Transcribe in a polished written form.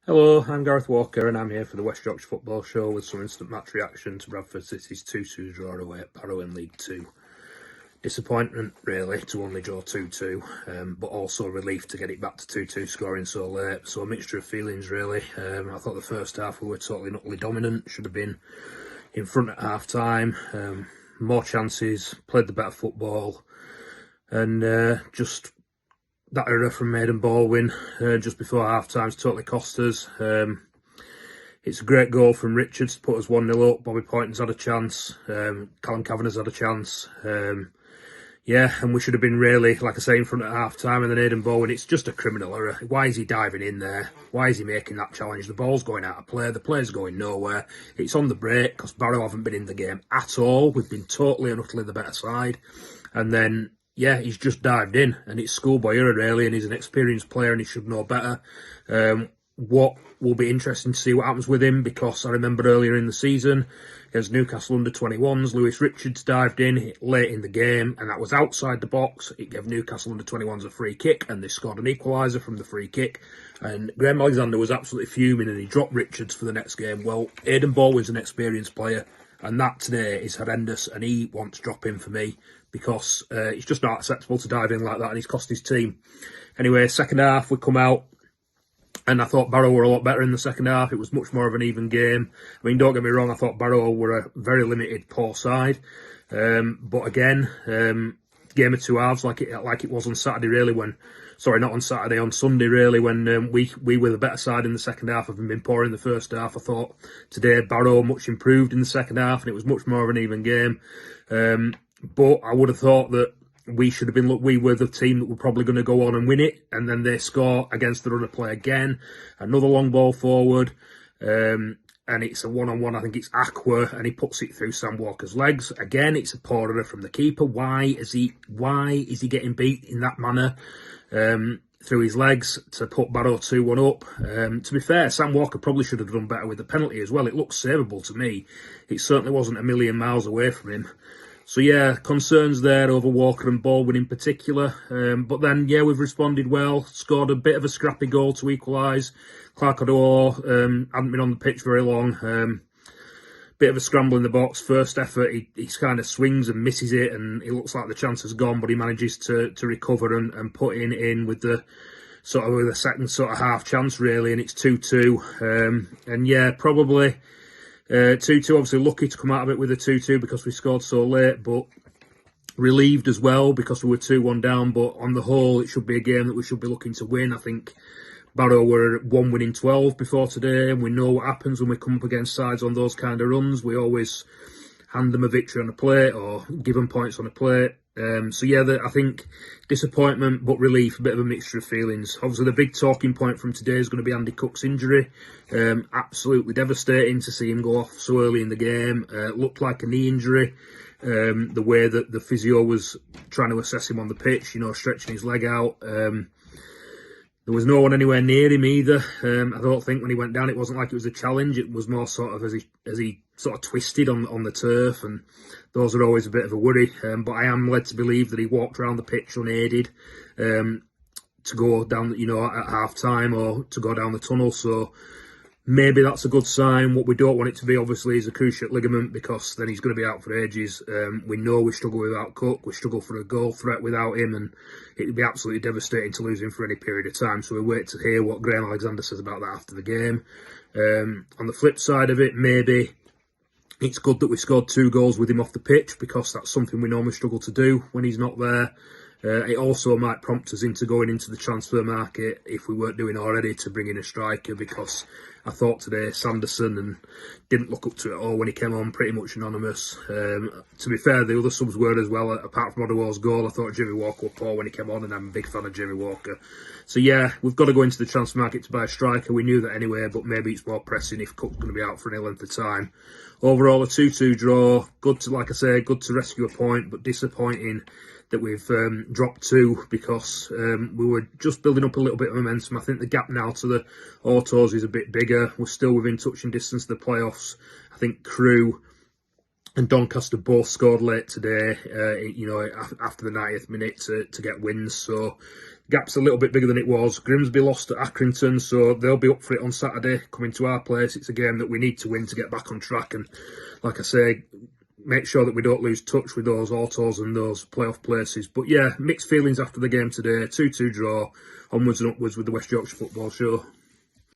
Hello, I'm Gareth Walker and I'm here for the West Yorkshire Football Show with some instant match reaction to Bradford City's 2-2 draw away at Barrow in League 2. Disappointment, really, to only draw 2-2, but also relief to get it back to 2-2 scoring so late. So a mixture of feelings, really. I thought the first half we were totally and utterly dominant, should have been in front at half-time, more chances, played the better football, and just that error from Maiden Baldwin just before half-time's totally cost us. It's a great goal from Richards to put us 1-0 up. Bobby Poynton's had a chance. Callum Kavanagh's had a chance. And we should have been really, like I say, in front at half-time. And then Aidan Baldwin, it's just a criminal error. Why is he diving in there? Why is he making that challenge? The ball's going out of play. The play's going nowhere. It's on the break because Barrow haven't been in the game at all. We've been totally and utterly the better side. And then he's just dived in, and it's schoolboy error really, and he's an experienced player and he should know better. What will be interesting to see what happens with him, because I remember earlier in the season against Newcastle under-21s, Lewis Richards dived in late in the game, and that was outside the box. It gave Newcastle under-21s a free kick, and they scored an equaliser from the free kick. And Graham Alexander was absolutely fuming, and he dropped Richards for the next game. Well, Aidan Baldwin's an experienced player, and that today is horrendous, and he wants dropping for me, because it's just not acceptable to dive in like that, and he's cost his team. Anyway, second half, we come out, and I thought Barrow were a lot better in the second half. It was much more of an even game. I mean, don't get me wrong, I thought Barrow were a very limited, poor side. But again, game of two halves, like it was on Saturday, really, on Sunday, really, when we were the better side in the second half, having been poor in the first half. I thought today Barrow much improved in the second half, and it was much more of an even game. But I would have thought that we should have been, we were the team that were probably going to go on and win it, and then they score against the runner play again. Another long ball forward, and it's a one-on-one. I think it's Aqua, and he puts it through Sam Walker's legs. Again, it's a poor error from the keeper. Why is he getting beat in that manner through his legs to put Barrow 2-1 up? To be fair, Sam Walker probably should have done better with the penalty as well. It looks savable to me. It certainly wasn't a million miles away from him. So yeah, concerns there over Walker and Baldwin in particular. But then, we've responded well, scored a bit of a scrappy goal to equalise. Clark O'Dwyer hadn't been on the pitch very long. Bit of a scramble in the box. First effort, he kind of swings and misses it, and it looks like the chance has gone, but he manages to recover and put it in with the with a second half chance really, and it's 2-2. Probably 2-2, obviously lucky to come out of it with a 2-2 because we scored so late, but relieved as well because we were 2-1 down. But on the whole, it should be a game that we should be looking to win. I think Barrow were 1 win in 12 before today, and we know what happens when we come up against sides on those kind of runs. We always hand them a victory on a plate or give them points on a plate. I think disappointment but relief, a bit of a mixture of feelings. Obviously, the big talking point from today is going to be Andy Cook's injury. Absolutely devastating to see him go off so early in the game. Looked like a knee injury. The way that the physio was trying to assess him on the pitch, stretching his leg out. There was no one anywhere near him either. I don't think when he went down, it wasn't like it was a challenge. It was more sort of as he sort of twisted on the turf, and those are always a bit of a worry. But I am led to believe that he walked around the pitch unaided to go down, at half time or to go down the tunnel. So maybe that's a good sign. What we don't want it to be, obviously, is a cruciate ligament, because then he's going to be out for ages. We know we struggle without Cook. We struggle for a goal threat without him, and it'd be absolutely devastating to lose him for any period of time. So we wait to hear what Graham Alexander says about that after the game. On the flip side of it, maybe it's good that we scored 2 goals with him off the pitch, because that's something we normally struggle to do when he's not there. It also might prompt us into going into the transfer market, if we weren't doing already, to bring in a striker, because I thought today Sanderson didn't look up to it at all when he came on, pretty much anonymous. To be fair, the other subs were as well. Apart from O'Dwyer's goal, I thought Jimmy Walker was poor when he came on, and I'm a big fan of Jimmy Walker. So we've got to go into the transfer market to buy a striker. We knew that anyway, but maybe it's more pressing if Cook's going to be out for any length of time. Overall, a 2-2 draw. Good to rescue a point, but disappointing that we've dropped 2, because we were just building up a little bit of momentum. I think the gap now to the Autos is a bit bigger. We're still within touching distance of the playoffs. I think Crewe and Doncaster both scored late today, after the 90th minute to get wins. So gap's a little bit bigger than it was. Grimsby lost at Accrington, so they'll be up for it on Saturday, coming to our place. It's a game that we need to win to get back on track. And like I say, make sure that we don't lose touch with those autos and those playoff places. But yeah, mixed feelings after the game today. 2-2 draw, onwards and upwards with the West Yorkshire Football Show.